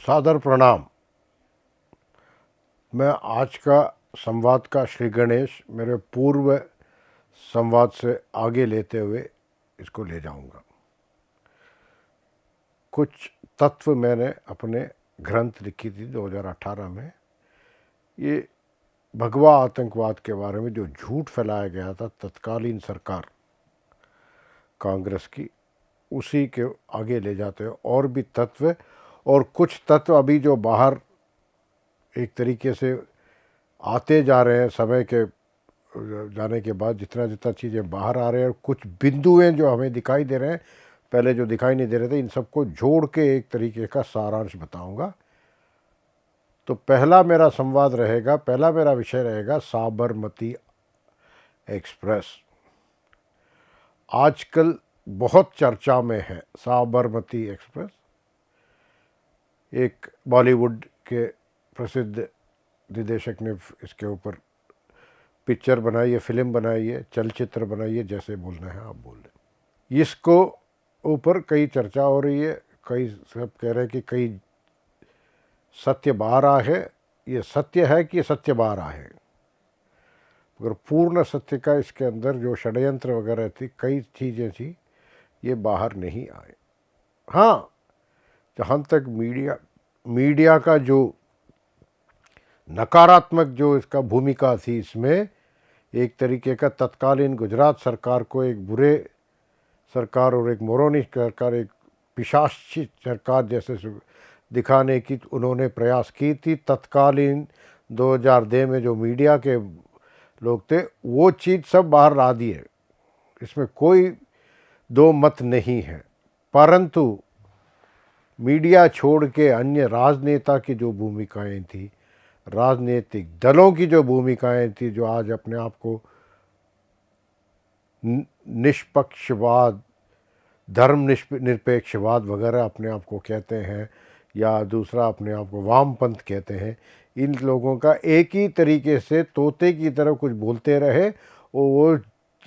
सादर प्रणाम। मैं आज का संवाद का श्री गणेश मेरे पूर्व संवाद से आगे लेते हुए इसको ले जाऊंगा। कुछ तत्व मैंने अपने ग्रंथ लिखी थी 2018 में। ये भगवा आतंकवाद के बारे में जो झूठ फैलाया गया था तत्कालीन सरकार कांग्रेस की, उसी के आगे ले जाते हैं। और भी तत्व और कुछ तत्व अभी जो बाहर एक तरीके से आते जा रहे हैं समय के जाने के बाद, जितना जितना चीज़ें बाहर आ रहे हैं और कुछ बिंदुएं जो हमें दिखाई दे रहे हैं, पहले जो दिखाई नहीं दे रहे थे, इन सबको जोड़ के एक तरीके का सारांश बताऊंगा। तो पहला मेरा संवाद रहेगा, पहला मेरा विषय रहेगा साबरमती एक्सप्रेस। आजकल बहुत चर्चा में है साबरमती एक्सप्रेस। एक बॉलीवुड के प्रसिद्ध निर्देशक ने इसके ऊपर पिक्चर बनाई है, फिल्म बनाई है, चलचित्र बनाई है, जैसे बोलना है आप बोल रहे। इसको ऊपर कई चर्चा हो रही है, कई सब कह रहे हैं कि कई सत्य बाहर आ है। ये सत्य है कि ये सत्य बाहर आ है, मगर पूर्ण सत्य का इसके अंदर जो षड्यंत्र वगैरह थी, कई चीज़ें थी, ये बाहर नहीं आए। हाँ, जहाँ तक मीडिया का जो नकारात्मक जो इसका भूमिका थी, इसमें एक तरीके का तत्कालीन गुजरात सरकार को एक बुरे सरकार और एक मोरोनी सरकार, एक पिशाची सरकार जैसे दिखाने की उन्होंने प्रयास की थी। तत्कालीन 2002 में जो मीडिया के लोग थे, वो चीज़ सब बाहर ला दिए, इसमें कोई दो मत नहीं है। परंतु मीडिया छोड़ के अन्य राजनेता की जो भूमिकाएं थी, राजनीतिक दलों की जो भूमिकाएं थी, जो आज अपने आप को निष्पक्षवाद, धर्म निरपेक्षवाद वगैरह अपने आप को कहते हैं, या दूसरा अपने आप को वामपंथ कहते हैं, इन लोगों का एक ही तरीके से तोते की तरह कुछ बोलते रहे। और वो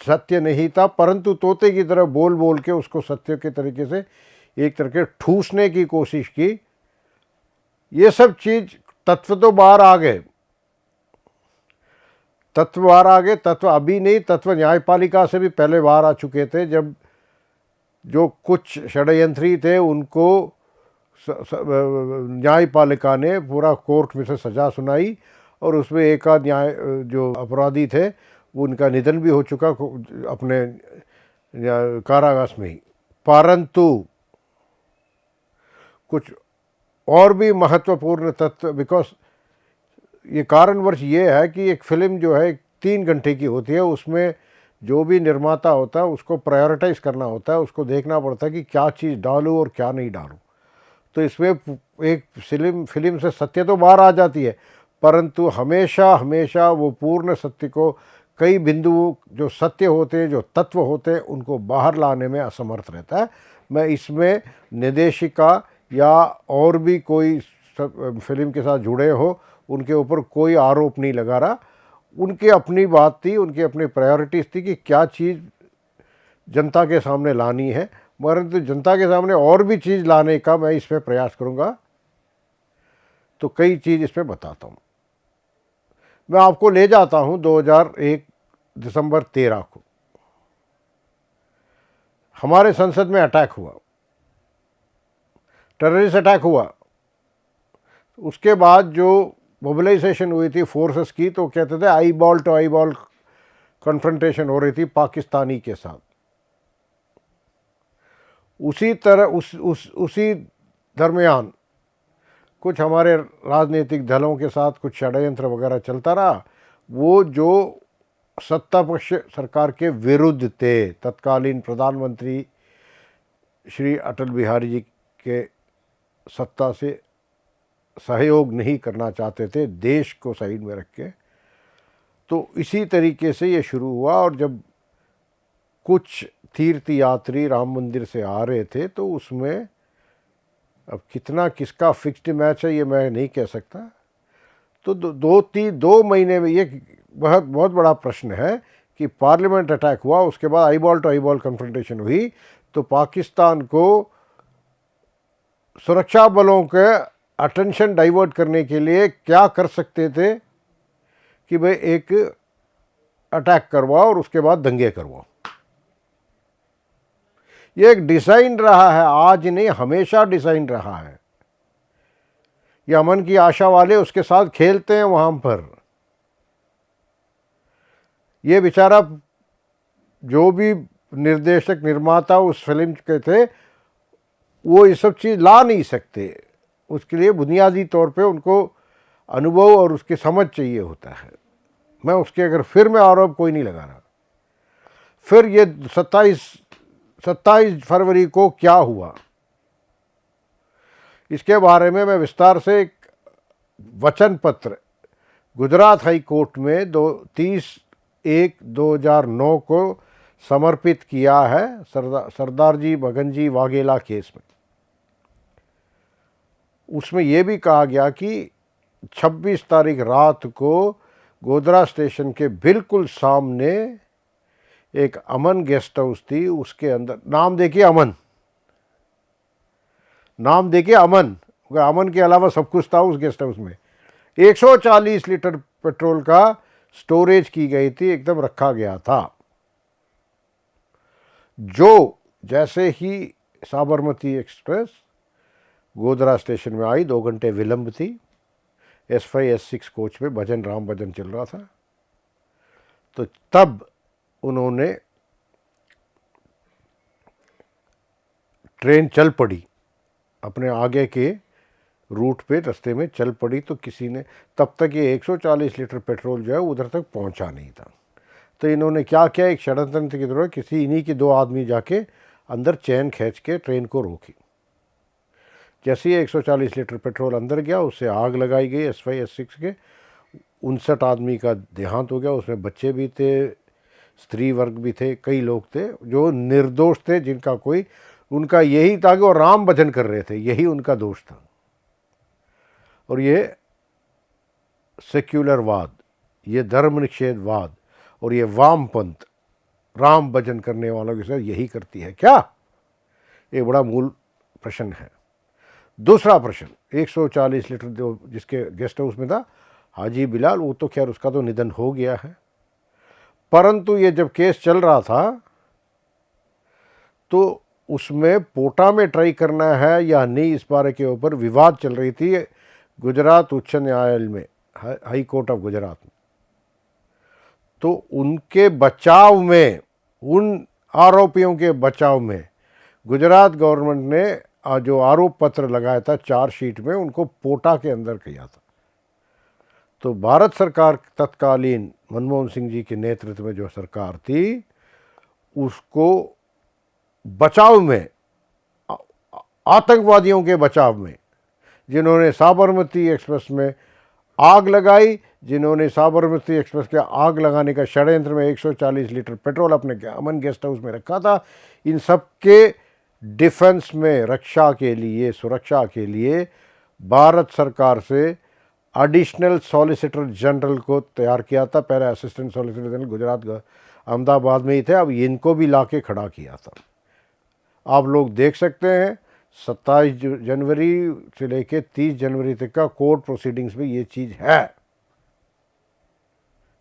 सत्य नहीं था, परंतु तोते की तरह बोल बोल के उसको सत्य के तरीके से एक तरह के ठूसने की कोशिश की। ये सब चीज़ तत्व तो बाहर आ गए, तत्व बाहर आ गए। तत्व अभी नहीं, तत्व न्यायपालिका से भी पहले बाहर आ चुके थे, जब जो कुछ षड्यंत्री थे उनको न्यायपालिका ने पूरा कोर्ट में से सज़ा सुनाई, और उसमें एक आध न्याय जो अपराधी थे उनका निधन भी हो चुका अपने कारावास में ही। परंतु कुछ और भी महत्वपूर्ण तत्व, बिकॉज ये कारणवश ये है कि एक फिल्म जो है 3 घंटे की होती है, उसमें जो भी निर्माता होता है उसको प्रायोरिटाइज करना होता है, उसको देखना पड़ता है कि क्या चीज़ डालूँ और क्या नहीं डालूँ। तो इसमें एक फिल्म से सत्य तो बाहर आ जाती है, परंतु हमेशा हमेशा वो पूर्ण सत्य को, कई बिंदु जो सत्य होते हैं, जो तत्व होते हैं, उनको बाहर लाने में असमर्थ रहता है। मैं इसमें निर्देशिका या और भी कोई फिल्म के साथ जुड़े हो उनके ऊपर कोई आरोप नहीं लगा रहा। उनकी अपनी बात थी, उनकी अपनी प्रायोरिटीज़ थी कि क्या चीज़ जनता के सामने लानी है, परंतु जनता के सामने और भी चीज़ लाने का मैं इसमें प्रयास करूँगा। तो कई चीज़ इसमें बताता हूँ। मैं आपको ले जाता हूँ 2001 दिसंबर 13 को हमारे संसद में अटैक हुआ, टेररिस्ट अटैक हुआ। उसके बाद जो मोबिलाइजेशन हुई थी फोर्सेस की, तो कहते थे eyeball to eyeball confrontation हो रही थी पाकिस्तानी के साथ। उसी तरह उसी दरमियान कुछ हमारे राजनीतिक दलों के साथ कुछ षड्यंत्र वगैरह चलता रहा। वो जो सत्ता पक्ष सरकार के विरुद्ध थे, तत्कालीन प्रधानमंत्री श्री अटल बिहारी जी के सत्ता से सहयोग नहीं करना चाहते थे, देश को साइड में रख के। तो इसी तरीके से ये शुरू हुआ। और जब कुछ तीर्थ यात्री राम मंदिर से आ रहे थे, तो उसमें अब कितना किसका फिक्स्ड मैच है ये मैं नहीं कह सकता। तो 2 महीने में ये बहुत बड़ा प्रश्न है कि पार्लियामेंट अटैक हुआ, उसके बाद eyeball to eyeball confrontation हुई, तो पाकिस्तान को सुरक्षा बलों के अटेंशन डाइवर्ट करने के लिए क्या कर सकते थे कि भाई एक अटैक करवाओ और उसके बाद दंगे करवाओ। ये एक डिज़ाइन रहा है, आज नहीं हमेशा डिज़ाइन रहा है। ये अमन की आशा वाले उसके साथ खेलते हैं वहाँ पर। ये बेचारा जो भी निर्देशक निर्माता उस फिल्म के थे वो ये सब चीज़ ला नहीं सकते। उसके लिए बुनियादी तौर पे उनको अनुभव और उसकी समझ चाहिए होता है। मैं उसके अगर फिर में आरोप कोई नहीं लगा रहा। फिर ये 27 फरवरी को क्या हुआ इसके बारे में मैं विस्तार से एक वचन पत्र गुजरात हाई कोर्ट में 30/1/2009 को समर्पित किया है सरदारजी भगनजी वाघेला केस में। उसमें यह भी कहा गया कि 26 तारीख रात को गोधरा स्टेशन के बिल्कुल सामने एक अमन गेस्ट हाउस थी। उसके अंदर नाम देखिए अमन, नाम देखिए अमन, अमन के अलावा सब कुछ था उस गेस्ट हाउस में। 140 लीटर पेट्रोल का स्टोरेज की गई थी, एकदम रखा गया था। जो जैसे ही साबरमती एक्सप्रेस गोधरा स्टेशन में आई, 2 घंटे विलंब थी। S5 S6 कोच में भजन राम भजन चल रहा था। तो तब उन्होंने ट्रेन चल पड़ी, अपने आगे के रूट पे रास्ते में चल पड़ी। तो किसी ने तब तक ये 140 लीटर पेट्रोल जो है उधर तक पहुंचा नहीं था। तो इन्होंने क्या किया, एक षड्यंत्र की तरह किसी इन्हीं के 2 आदमी जाके अंदर चैन खींच के ट्रेन को रोकी। जैसे ही 140 लीटर पेट्रोल अंदर गया उससे आग लगाई गई। S5 S6 के 59 आदमी का देहांत हो गया। उसमें बच्चे भी थे, स्त्री वर्ग भी थे, कई लोग थे जो निर्दोष थे, जिनका कोई उनका यही था कि वो राम भजन कर रहे थे, यही उनका दोष था। और ये सेक्युलरवाद, ये धर्म निषेधवाद और ये वामपंथ राम भजन करने वालों के साथ यही करती है क्या? ये बड़ा मूल प्रश्न है। दूसरा प्रश्न, 140 लीटर जो जिसके गेस्ट हाउस में था हाजी बिलाल, वो तो खैर उसका तो निधन हो गया है। परंतु ये जब केस चल रहा था तो उसमें पोटा में ट्राई करना है या नहीं, इस बारे के ऊपर विवाद चल रही थी गुजरात उच्च न्यायालय में, हाई कोर्ट ऑफ गुजरात में। तो उनके बचाव में, उन आरोपियों के बचाव में गुजरात गवर्नमेंट ने जो आरोप पत्र लगाया था चार्जशीट में, उनको पोटा के अंदर किया था। तो भारत सरकार तत्कालीन मनमोहन सिंह जी के नेतृत्व में जो सरकार थी, उसको बचाव में, आतंकवादियों के बचाव में, जिन्होंने साबरमती एक्सप्रेस में आग लगाई, जिन्होंने साबरमती एक्सप्रेस के आग लगाने का षड्यंत्र में 140 लीटर पेट्रोल अपने अमन गेस्ट हाउस में रखा था, इन सब के डिफेंस में, रक्षा के लिए, सुरक्षा के लिए भारत सरकार से एडिशनल सॉलिसिटर जनरल को तैयार किया था। पहले assistant solicitor general Gujarat Ahmedabad में ही थे, अब इनको भी ला के खड़ा किया था। आप लोग देख सकते हैं 27 जनवरी से लेकर 30 जनवरी तक का कोर्ट प्रोसीडिंग्स में ये चीज़ है।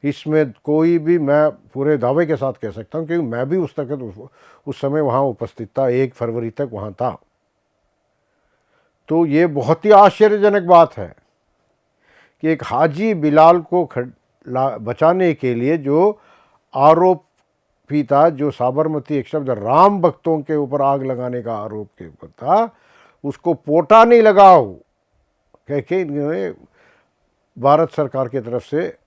इसमें कोई भी, मैं पूरे दावे के साथ कह सकता हूँ क्योंकि मैं भी उस समय वहाँ उपस्थित था, 1 फरवरी तक वहाँ था। तो ये बहुत ही आश्चर्यजनक बात है कि एक हाजी बिलाल को बचाने के लिए जो आरोपी था, जो साबरमती एक शब्द राम भक्तों के ऊपर आग लगाने का आरोप के ऊपर था, उसको पोटा नहीं लगाओ कह के इन्होंने भारत सरकार की तरफ से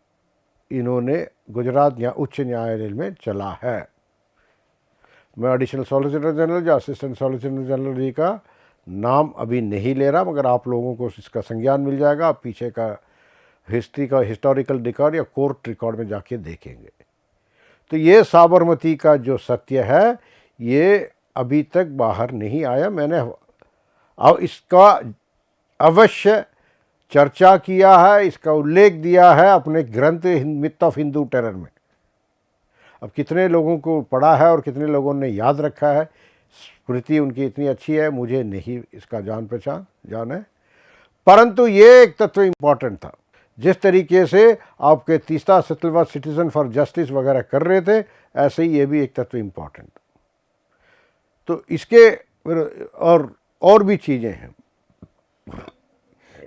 इन्होंने गुजरात उच्च न्यायालय में चला है। मैं एडिशनल सॉलिसिटर जनरल या असिस्टेंट सॉलिसिटर जनरल जी का नाम अभी नहीं ले रहा, मगर आप लोगों को इसका संज्ञान मिल जाएगा। आप पीछे का हिस्टोरिकल रिकॉर्ड या कोर्ट रिकॉर्ड में जाके देखेंगे। तो ये साबरमती का जो सत्य है ये अभी तक बाहर नहीं आया। मैंने अब इसका अवश्य चर्चा किया है, इसका उल्लेख दिया है अपने ग्रंथ मिथ ऑफ हिंदू टेरर में। अब कितने लोगों को पढ़ा है और कितने लोगों ने याद रखा है, स्मृति उनकी इतनी अच्छी है, मुझे नहीं इसका जान है। परंतु ये एक तत्व इम्पॉर्टेंट था, जिस तरीके से आपके तीस्ता सतलवा सिटीजन फॉर जस्टिस वगैरह कर रहे थे, ऐसे ही ये भी एक तत्व इम्पॉर्टेंट। तो इसके और भी चीज़ें हैं।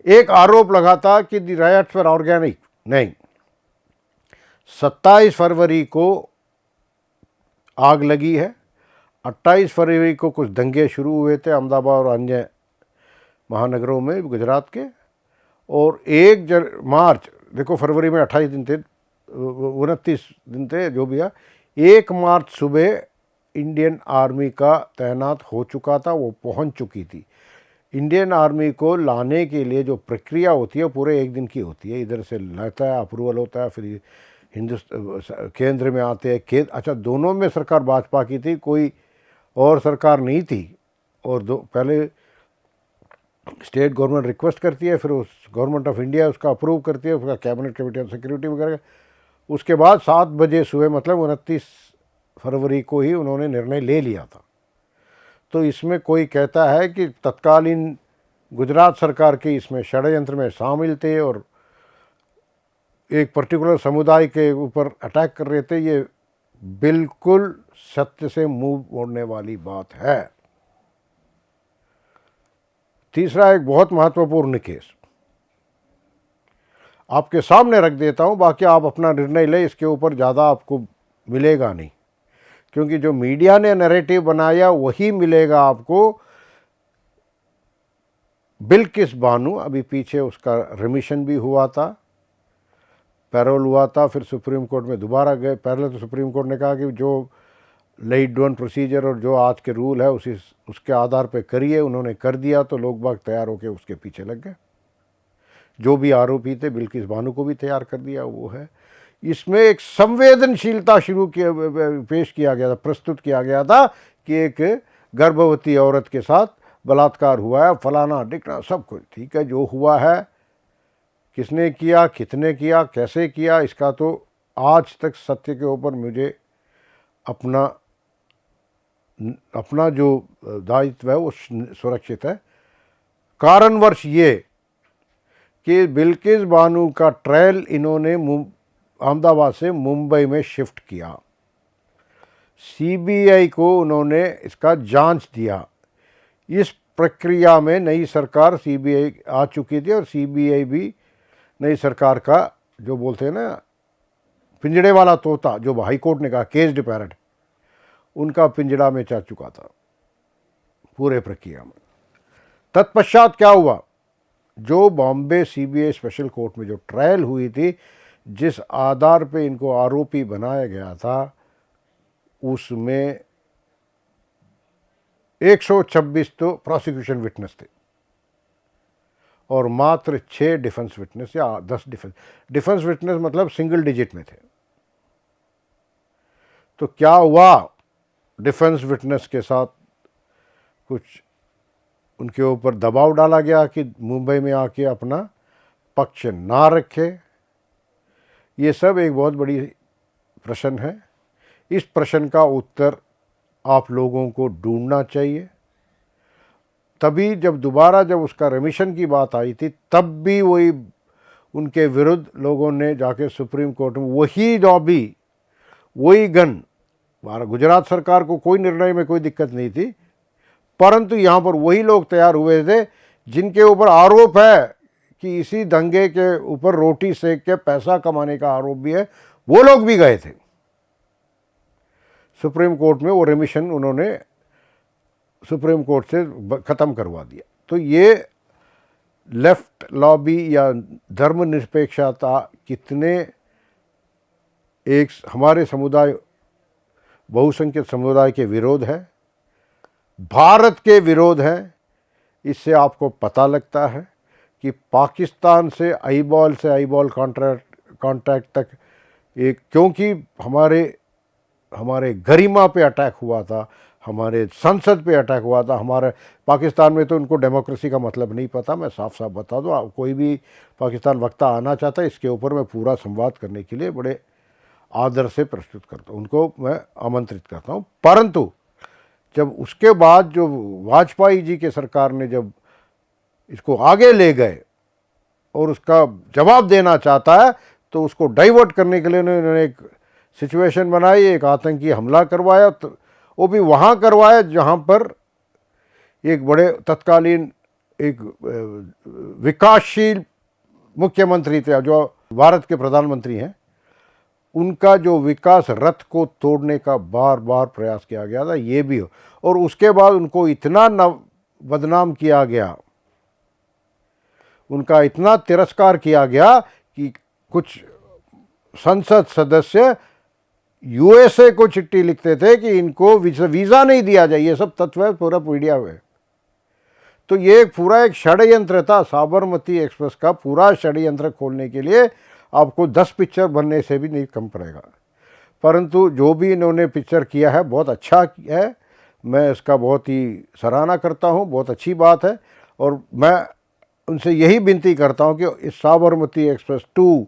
एक आरोप लगा था कि दी रायट्स वर ऑर्गेनिक, नहीं, 27 फरवरी को आग लगी है, 28 फरवरी को कुछ दंगे शुरू हुए थे अहमदाबाद और अन्य महानगरों में गुजरात के, और 1 मार्च, देखो फरवरी में 28 दिन थे, 29 दिन थे जो भी है, 1 मार्च सुबह इंडियन आर्मी का तैनात हो चुका था, वो पहुंच चुकी थी। इंडियन आर्मी को लाने के लिए जो प्रक्रिया होती है पूरे 1 दिन की होती है, इधर से लाता है, अप्रूवल होता है, फिर केंद्र में आते हैं। अच्छा, दोनों में सरकार भाजपा की थी, कोई और सरकार नहीं थी, और पहले स्टेट गवर्नमेंट रिक्वेस्ट करती है, फिर उस गवर्नमेंट ऑफ इंडिया उसका अप्रूव करती है, उसका कैबिनेट कमेटी ऑफ सिक्योरिटी वगैरह। उसके बाद 7 बजे सुबह, मतलब 29 फरवरी को ही उन्होंने निर्णय ले लिया था। तो इसमें कोई कहता है कि तत्कालीन गुजरात सरकार के इसमें षड्यंत्र में शामिल थे और एक पर्टिकुलर समुदाय के ऊपर अटैक कर रहे थे। ये बिल्कुल सत्य से मुंह मोड़ने वाली बात है। तीसरा एक बहुत महत्वपूर्ण केस आपके सामने रख देता हूं, बाकी आप अपना निर्णय ले, इसके ऊपर ज़्यादा आपको मिलेगा नहीं, क्योंकि जो मीडिया ने नैरेटिव बनाया वही मिलेगा आपको। बिल्किस बानो, अभी पीछे उसका रिमिशन भी हुआ था, पैरोल हुआ था, फिर सुप्रीम कोर्ट में दोबारा गए। पहले तो सुप्रीम कोर्ट ने कहा कि जो लेट डाउन प्रोसीजर और जो आज के रूल है उसके आधार पे करिए, उन्होंने कर दिया, तो लोग बाग तैयार होकर उसके पीछे लग गए। जो भी आरोपी थे बिल्किस बानो को भी तैयार कर दिया। वो है, इसमें एक संवेदनशीलता पेश किया गया था, प्रस्तुत किया गया था कि एक गर्भवती औरत के साथ बलात्कार हुआ है, फलाना ढिकना सब कुछ ठीक है। जो हुआ है, किसने किया, कितने किया, कैसे किया, इसका तो आज तक सत्य के ऊपर मुझे अपना जो दायित्व है वो सुरक्षित है। कारणवश ये कि बिल्किस बानो का ट्रायल इन्होंने अहमदाबाद से मुंबई में शिफ्ट किया। सीबीआई को उन्होंने इसका जांच दिया। इस प्रक्रिया में नई सरकार सीबीआई आ चुकी थी और सीबीआई भी नई सरकार का, जो बोलते हैं ना पिंजड़े वाला तोता, जो हाई कोर्ट ने कहा केज्ड पैरट, उनका पिंजड़ा में जा चुका था पूरे प्रक्रिया में। तत्पश्चात क्या हुआ, जो बॉम्बे सीबीआई स्पेशल कोर्ट में जो ट्रायल हुई थी, जिस आधार पे इनको आरोपी बनाया गया था, उसमें 126 तो प्रोसिक्यूशन विटनेस थे और मात्र 6 डिफेंस विटनेस या 10 डिफेंस विटनेस, मतलब सिंगल डिजिट में थे। तो क्या हुआ, डिफेंस विटनेस के साथ कुछ उनके ऊपर दबाव डाला गया कि मुंबई में आके अपना पक्ष ना रखे। ये सब एक बहुत बड़ी प्रश्न है। इस प्रश्न का उत्तर आप लोगों को ढूंढना चाहिए। तभी जब उसका रिमिशन की बात आई थी, तब भी वही उनके विरुद्ध लोगों ने जाके सुप्रीम कोर्ट में वही लॉबी, वही गन, गुजरात सरकार को कोई निर्णय में कोई दिक्कत नहीं थी, परंतु यहाँ पर वही लोग तैयार हुए थे जिनके ऊपर आरोप है कि इसी दंगे के ऊपर रोटी सेक के पैसा कमाने का आरोप भी है, वो लोग भी गए थे सुप्रीम कोर्ट में। वो रिमिशन उन्होंने सुप्रीम कोर्ट से ख़त्म करवा दिया। तो ये लेफ्ट लॉबी या धर्मनिरपेक्षता कितने एक हमारे समुदाय, बहुसंख्यक समुदाय के विरोध है, भारत के विरोध है, इससे आपको पता लगता है कि पाकिस्तान से आईबॉल कॉन्ट्रैक्ट तक एक, क्योंकि हमारे गरिमा पे अटैक हुआ था, हमारे संसद पे अटैक हुआ था। हमारे पाकिस्तान में तो उनको डेमोक्रेसी का मतलब नहीं पता। मैं साफ साफ बता दूँ, कोई भी पाकिस्तान वक्ता आना चाहता है इसके ऊपर मैं पूरा संवाद करने के लिए बड़े आदर से प्रस्तुत करता हूँ, उनको मैं आमंत्रित करता हूँ। परंतु जब उसके बाद जो वाजपेयी जी के सरकार ने जब इसको आगे ले गए और उसका जवाब देना चाहता है, तो उसको डाइवर्ट करने के लिए उन्होंने एक सिचुएशन बनाई, एक आतंकी हमला करवाया, तो वो भी वहाँ करवाया जहाँ पर एक बड़े तत्कालीन एक विकासशील मुख्यमंत्री थे जो भारत के प्रधानमंत्री हैं, उनका जो विकास रथ को तोड़ने का बार बार प्रयास किया गया था, ये भी हो। और उसके बाद उनको इतना बदनाम किया गया, उनका इतना तिरस्कार किया गया कि कुछ संसद सदस्य यूएसए को चिट्ठी लिखते थे कि इनको वीज़ा नहीं दिया जाए। ये सब तथ्य है, पूरा मीडिया में। तो ये पूरा एक षड्यंत्र था, साबरमती एक्सप्रेस का पूरा षड्यंत्र खोलने के लिए आपको 10 पिक्चर बनने से भी नहीं कम पड़ेगा। परंतु जो भी इन्होंने पिक्चर किया है बहुत अच्छा है, मैं इसका बहुत ही सराहना करता हूँ, बहुत अच्छी बात है। और मैं उनसे यही विनती करता हूँ कि इस साबरमती एक्सप्रेस 2,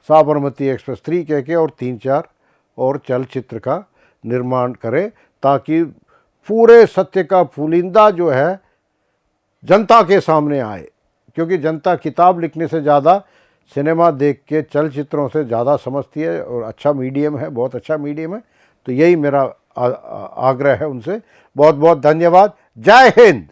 साबरमती एक्सप्रेस 3 कह के और 3-4 और चलचित्र का निर्माण करें, ताकि पूरे सत्य का पुलिंदा जो है जनता के सामने आए। क्योंकि जनता किताब लिखने से ज़्यादा सिनेमा देख के, चलचित्रों से ज़्यादा समझती है, और अच्छा मीडियम है, बहुत अच्छा मीडियम है। तो यही मेरा आग्रह है उनसे। बहुत बहुत धन्यवाद। जय हिंद।